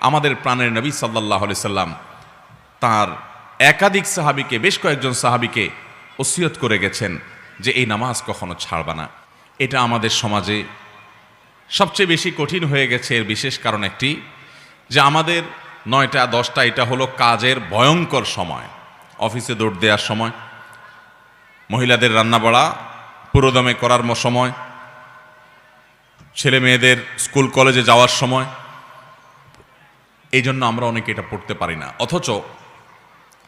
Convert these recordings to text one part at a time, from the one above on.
আমাদের প্রাণের নবী সাল্লাল্লাহু আলাইহি সাল্লাম তার একাধিক সাহাবীকে, বেশ কয়েকজন সাহাবীকে ওসিয়ত করে গেছেন যে এই নামাজ কখনো ছাড়বা না। এটা আমাদের সমাজে সবচেয়ে বেশি কঠিন হয়ে গেছে। এর বিশেষ কারণ একটি, যে আমাদের 9টা 10টা এটা হলো কাজের ভয়ঙ্কর সময়, অফিসে দৌড় দেওয়ার সময়, মহিলাদের রান্নাবাড়া পুরোদমে করার সময়, ছেলে মেয়েদের স্কুল কলেজে যাওয়ার সময়। এই জন্য আমরা অনেকে এটা পড়তে পারি না, অথচ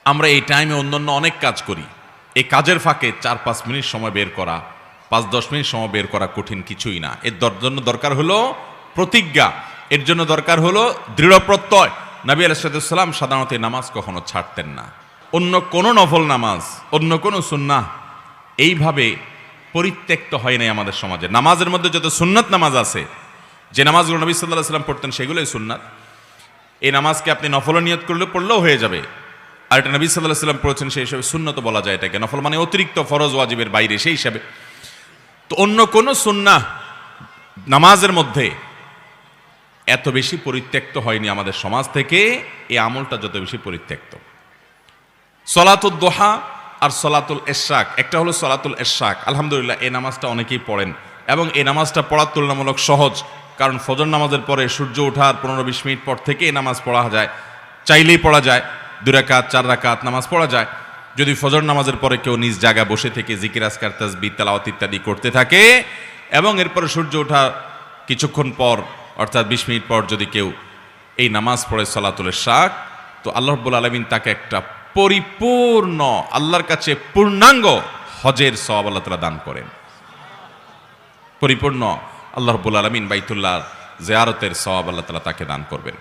আমরা এই টাইমে অন্যান্য অনেক কাজ করি। এই কাজের ফাঁকে 4-5 মিনিট সময় বের করা, 5-10 মিনিট সময় বের করা কঠিন কিছুই না। এর জন্য দরকার হলো প্রতিজ্ঞা, এর জন্য দরকার হলো দৃঢ় প্রত্যয়। নবী আলাইহিস সালাম সাধারণত নামাজ কখনো ছাড়তেন না। অন্য কোনো নফল নামাজ, অন্য কোনো সুন্নাহ এইভাবে পরিত্যক্ত হয় নাই আমাদের সমাজে। নামাজের মধ্যে যত সুন্নাত নামাজ আছে, যে নামাজগুলো নবী সাল্লাল্লাহু আলাইহি সাল্লাম পড়তেন সেগুলোই সুন্নাত। এই নামাজকে আপনি নফল নিয়ত করলে পড়লেও হয়ে যাবে। আর এটা নবী সাল্লাল্লাহু আলাইহি সাল্লাম পড়েছেন, সেই হিসাবে সুন্নত বলা যায় এটাকে। নফল মানে অতিরিক্ত ফরজ ওয়াজিবের বাইরে, সেই হিসাবে। তো অন্য কোন সুন্নাহ নামাজের মধ্যে এত বেশি পরিত্যক্ত হয়নি আমাদের সমাজ থেকে, এই আমলটা যত বেশি পরিত্যক্ত। সলাতুল দোহা আর সলাতুল ইশরাক, একটা হলো সলাতুল ইশরাক। আলহামদুলিল্লাহ এই নামাজটা অনেকেই পড়েন এবং এই নামাজটা পড়ার তুলনামূলক সহজ, কারণ ফজর নামাজের পরে সূর্য ওঠার 15-20 মিনিট পর থেকে এই নামাজ পড়া যায়, চাইলেই পড়া যায়। 2 রাকাত 4 রাকাত নামাজ পড়া যায় যদি ফজর নামাজের পরে কেউ নিজ জায়গায় বসে থেকে জিকির আজকার তাসবিহ তেলাওয়াত ইত্যাদি করতে থাকে, এবং এরপরে সূর্য ওঠা কিছুক্ষণ পর অর্থাৎ 20 মিনিট পর যদি কেউ এই নামাজ পড়ে সলাতুল ইশরাক, তো আল্লাহ রাব্বুল আলামিন তাকে একটা পরিপূর্ণ, আল্লাহর কাছে পূর্ণাঙ্গ হজের সওয়াব আল্লাহ তাআলা দান করেন। পরিপূর্ণ আল্লাহ রাব্বুল আলামিন বাইতুল্লাহ জিয়ারতের সওয়াব আল্লাহ তাআলা তাকে দান করবেন।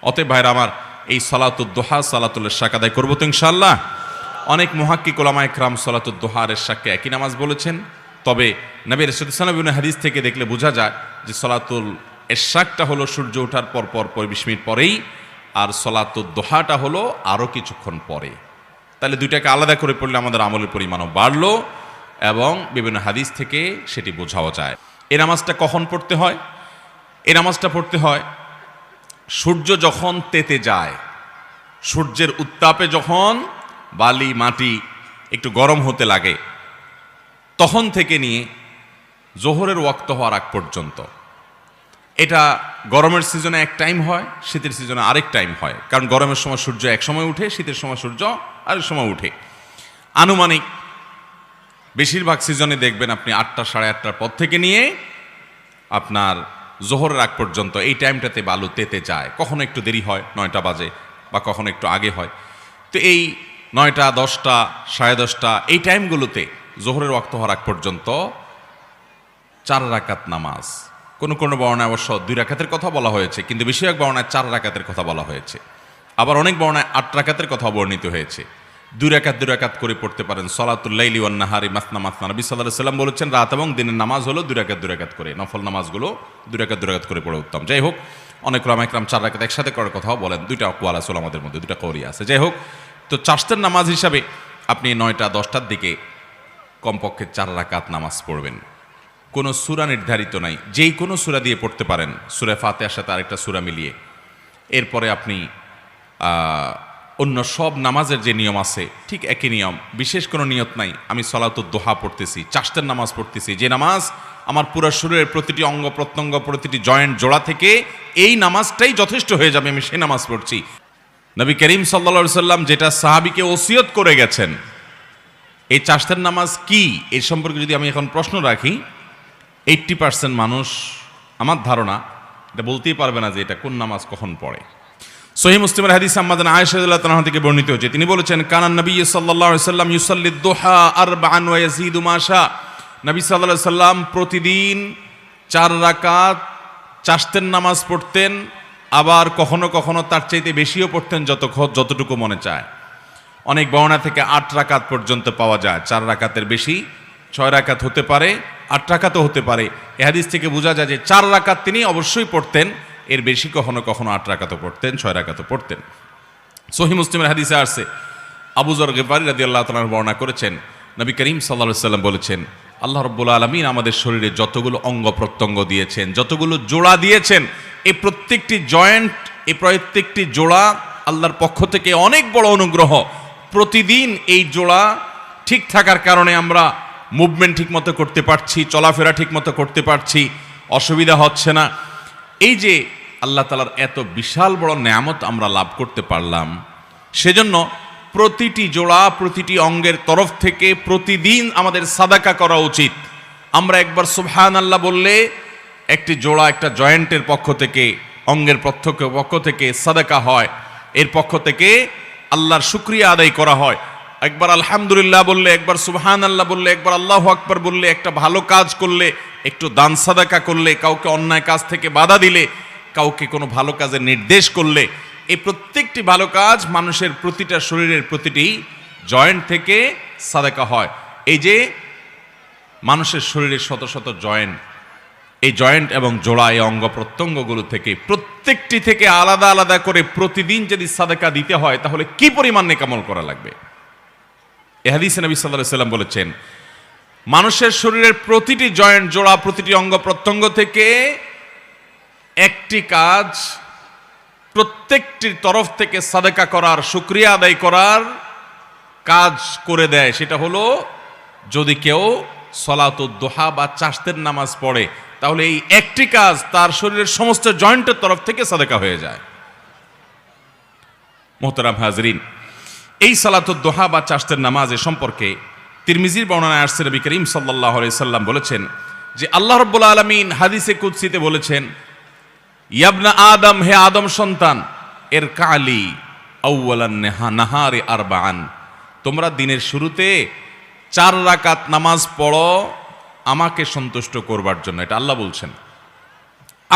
অতএব ভাইরা আমার, এই সলাতুদ দোহা সলাতুল ইশরাক আদায় করবো তো ইনশাআল্লাহ। অনেক মুহাক্কিক উলামা ইকরাম সলাতুদ দোহা আর ইশরাককে একই নামাজ বলেছেন, তবে নবী রাসূল সাল্লাল্লাহু আলাইহি ওয়াসাল্লাম হাদিস থেকে দেখলে বোঝা যায় যে সলাতুল ইশরাকটা হলো সূর্য ওঠার পর 20 মিনিট পরেই, আর সলাতুদ দোহাটা হলো আরও কিছুক্ষণ পরে। তাহলে দুইটাকে আলাদা করে পড়লে আমাদের আমলের পরিমাণও বাড়লো এবং বিভিন্ন হাদিস থেকে সেটি বোঝাও যায়। এই নামাজটা কখন পড়তে হয়? এই নামাজটা পড়তে হয় সূর্য যখন তেতে যায়, সূর্যের উত্তাপে যখন বালি মাটি একটু গরম হতে লাগে, তখন থেকে নিয়ে জোহরের ওয়াক্ত হওয়ার আগ পর্যন্ত। এটা গরমের সিজনে এক টাইম হয়, শীতের সিজনে আরেক টাইম হয়, কারণ গরমের সময় সূর্য এক সময় উঠে, শীতের সময় সূর্য আরেক সময় উঠে। আনুমানিক বেশিরভাগ সিজনে দেখবেন আপনি 8টা 8:30টার পর থেকে নিয়ে আপনার জোহরের আগ পর্যন্ত এই টাইমটাতে বালু তেতে যায়। কখনো একটু দেরি হয়, 9টা বাজে, বা কখনো একটু আগে হয়। তো এই 9টা 10টা 10:30 এই টাইমগুলোতে জোহরের ওয়াক্ত হওয়ার আগ পর্যন্ত 4 রাকাত নামাজ, কোনো কোনো বর্ণায় অবশ্য 2 রাকাতের কথা বলা হয়েছে, কিন্তু বেশিরভাগ বর্ণায় 4 রাকাতের কথা বলা হয়েছে। আবার অনেক বর্ণায় 8 রাকাতের কথা বর্ণিত হয়েছে। 2 রাকাত করে পড়তে পারেন। সলাতুল লাইলি ওয়ান নাহারি মাসনা মাসনা, নবী সাল্লাল্লাহু আলাইহি সাল্লাম বলেছেন রাত এবং দিনের নামাজ হলো 2 রাকাত করে, নফল নামাজগুলো 2 রাকাত করে পড়ে উত্তম। যাই হোক, অনেক উলামা ইকরাম 4 রাকাত একসাথে করার কথাও বলেন, 2টা আকওয়াল আছে আমাদের মধ্যে, 2টা কওলি আছে। যাই হোক, তো চাশতের নামাজ হিসাবে আপনি 9টা 10টার দিকে কমপক্ষে 4 রাকাত নামাজ পড়বেন। কোনো সূরা নির্ধারিত নাই, যেই কোনো সূরা দিয়ে পড়তে পারেন, সূরা ফাতিহার সাথে আরেকটা সূরা মিলিয়ে। এরপরে আপনি অন্য সব নামাজের যে নিয়ম আছে ঠিক একই নিয়ম, বিশেষ কোনো নিয়ত নাই। আমি সলাতুদ দোহা পড়তেছি, চাশতের নামাজ পড়তেছি, যে নামাজ আমার পুরো শরীরের প্রতিটি অঙ্গ প্রত্যঙ্গ, প্রতিটি জয়েন্ট জোড়া থেকে এই নামাজটাই যথেষ্ট হয়ে যাবে, আমি সেই নামাজ পড়ছি। নবী করিম সাল্লাল্লাহু আলাইহি সাল্লাম যেটা সাহাবীকে ওসিয়ত করে গেছেন, এই চাশতের নামাজ কি, এর সম্পর্কে যদি আমি এখন প্রশ্ন রাখি, 80% মানুষ আমার ধারণা এটা বলতেই পারবে না যে এটা কোন নামাজ কখন পড়ে। সহিহ মুসলিমের হাদিস আম্মা জান আয়েশা রাদিয়াল্লাহু তাআলা থেকে বর্ণিত হয়েছে, তিনি বলেছেন কানান নবী সাল্লাল্লাহু আলাইহি সাল্লাম ইউসাল্লিদ দুহা 4 ওয়া ইয়াজিদু মা শা। নবী সাল্লাল্লাহু আলাইহি সাল্লাম প্রতিদিন 4 রাকাত চাশতের নামাজ পড়তেন, আবার কখনো কখনো তার চাইতে বেশিও পড়তেন, যতটুকু মনে চায়। অনেক বর্ণনা থেকে 8 রাকাত পর্যন্ত পাওয়া যায়। 4 রাকাতের বেশি 6 রাকাত হতে পারে, 8 রাকাতও হতে পারে। এই হাদিস থেকে বোঝা যায় যে 4 রাকাত তিনি অবশ্যই পড়তেন, এর বেশি কখনো কখনো 8 রাকাতও পড়তেন, 6 রাকাতও পড়তেন। সহিহ মুসলিমের হাদিসে আসছে, আবু যর গিফারি রাদিয়াল্লাহু তাআলা বর্ণনা করেছেন, নবী করিম সাল্লাল্লাহু আলাইহি সাল্লাম বলেছেন, আল্লাহ রাব্বুল আলামিন আমাদের শরীরে যতগুলো অঙ্গ প্রত্যঙ্গ দিয়েছেন, যতগুলো জোড়া দিয়েছেন, এই প্রত্যেকটি জয়েন্ট এই প্রত্যেকটি জোড়া আল্লাহর পক্ষ থেকে অনেক বড় অনুগ্রহ। প্রতিদিন এই জোড়া ঠিক থাকার কারণে আমরা মুভমেন্ট ঠিকমতো করতে পারছি, চলাফেরা ঠিকমতো করতে পারছি, অসুবিধা হচ্ছে না। এই যে আল্লাহ তাআলার এত বিশাল বড় নেয়ামত আমরা লাভ করতে পারলাম, সেজন্য প্রতিটি জোড়া প্রতিটি অঙ্গের তরফ থেকে প্রতিদিন আমাদের সাদাকা করা উচিত। আমরা একবার সুবহানাল্লাহ বললে একটি জোড়া, একটা জয়েন্টের পক্ষ থেকে, অঙ্গের পক্ষ থেকে সাদাকা হয়, এর পক্ষ থেকে আল্লাহর শুকরিয়া আদায় করা হয়। একবার আলহামদুলিল্লাহ বললে, একবার সুবহানাল্লাহ বললে, একবার আল্লাহু আকবার বললে, একটা ভালো কাজ করলে, একটু দান সাদাকা করলে, কাউকে অন্যায় কাজ থেকে বাধা দিলে, কাউকে কোনো ভালো কাজের নির্দেশ করলে, এই প্রত্যেকটি ভালো কাজ মানুষের প্রতিটা শরীরের প্রতিটি জয়েন্ট থেকে সাদাকা হয়। এই যে মানুষের শরীরের শত শত জয়েন্ট, এই জয়েন্ট এবং জোড়া, এই অঙ্গ প্রত্যঙ্গগুলো থেকে প্রত্যেকটি থেকে আলাদা আলাদা করে প্রতিদিন যদি সাদাকা দিতে হয়, তাহলে কি পরিমাণ নেকামল করা লাগবে। এ হাদিসে নবী সাল্লাল্লাহু আলাইহি ওয়াসাল্লাম বলেছেন, মানুষের শরীরের প্রতিটি জয়েন্ট, জোড়া, প্রতিটি অঙ্গ প্রত্যঙ্গ থেকে একটি কাজ প্রত্যেকটির তরফ থেকে সাদাকা করার, শুকরিয়া আদায় করার কাজ করে দেয়। সেটা হলো যদি কেউ সলাতুদ দুহা বা চাশতের নামাজ পড়ে, তাহলে এই একটি কাজ তার শরীরের সমস্ত জয়েন্টের তরফ থেকে সাদাকা হয়ে যায়। মোহতারাম হাজরিন, এই সালাতুদ দুহা বা চাশতের নামাজের সম্পর্কে তিরমিজির বর্ণনায় আসছে, নবী করিম সাল্লাল্লাহু আলাইহি সাল্লাম বলেছেন যে আল্লাহ রাব্বুল আলামিন হাদিসে কুদসিতে বলেছেন, ইয়াবনা আদম, হে আদম সন্তান, এর কালি আউয়ালান নাহারে আরবাআন, তোমরা দিনের শুরুতে 4 রাকাত নামাজ পড়ো আমাকে সন্তুষ্ট করবার জন্য। এটা আল্লাহ বলছেন।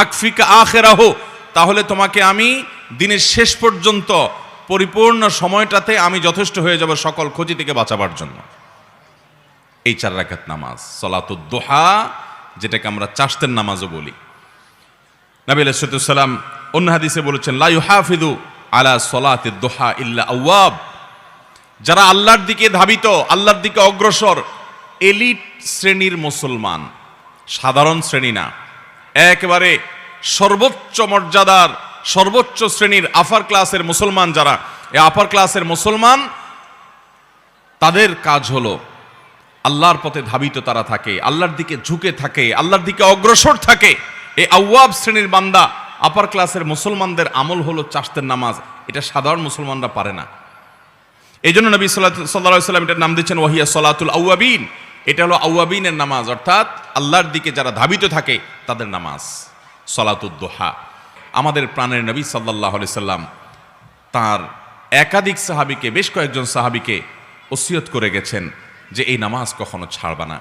আকফিকা আখিরাহু, তাহলে তোমাকে আমি দিনের শেষ পর্যন্ত পরিপূর্ণ সময়টাতে আমি যথেষ্ট হয়ে যাব সকল ক্ষতি থেকে বাঁচাবার জন্য। এই 4 রাকাত নামাজ সালাতুদ দুহা, যেটাকে আমরা চাশতের নামাজও বলি। নবী আলাইহিস সালাম অন্য হাদিসে বলেছেন, লা ইউহাফিযু আলা সালাতিদ দুহা ইল্লা আওয়াব, যারা আল্লাহর দিকে ধাবিত, আল্লাহর দিকে অগ্রসর, এলিট শ্রেণীর মুসলমান, সাধারণ শ্রেণী না, একেবারে সর্বোচ্চ মর্যাদার, সর্বোচ্চ শ্রেণীর আপার ক্লাসের মুসলমান যারা, এই আপার ক্লাসের মুসলমান, তাদের কাজ হলো আল্লাহর পথে ধাবিত তারা থাকে, আল্লাহর দিকে ঝুঁকে থাকে, আল্লাহর দিকে অগ্রসর থাকে। এই আওয়াব শ্রেণীর বান্দা, আপার ক্লাসের মুসলমানদের আমল হলো চাশতের নামাজ। এটা সাধারণ মুসলমানরা পারে না। এই জন্য নবী সাল্লাল্লাহু আলাইহি ওয়াসাল্লাম এটার নাম দিচ্ছেন ওয়াহিয়া সলাতুল আওয়াবিন। এটা হলো আওয়াবিনের নামাজ, অর্থাৎ আল্লাহর দিকে যারা ধাবিত থাকে তাদের নামাজ সলাতুদ দুহা। আমাদের প্রাণের নবী সাল্লাল্লাহু আলাইহি সাল্লাম তার একাধিক সাহাবীকে, বেশ কয়েকজন সাহাবীকে ওসিয়ত করে গেছেন যে এই নামাজ কখনো ছাড়বা না।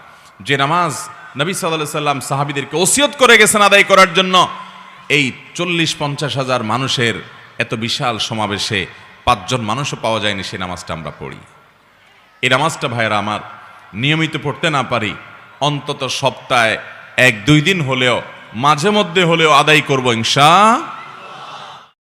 যে নামাজ নবী সাল্লাল্লাহু আলাইহি সাল্লাম সাহাবীদেরকে ওসিয়ত করে গেছেন আদায় করার জন্য, এই 40-50 হাজার মানুষের এত বিশাল সমাবেশে 5 জন মানুষও পাওয়া যায়নি সেই নামাজটা আমরা পড়ি। এই নামাজটা ভাইয়েরা আমার নিয়মিত পড়তে না পারি, অন্তত সপ্তাহে 1-2 দিন হলেও, মাঝে মধ্যে হলেও আদায় করব ইনশাআল্লাহ।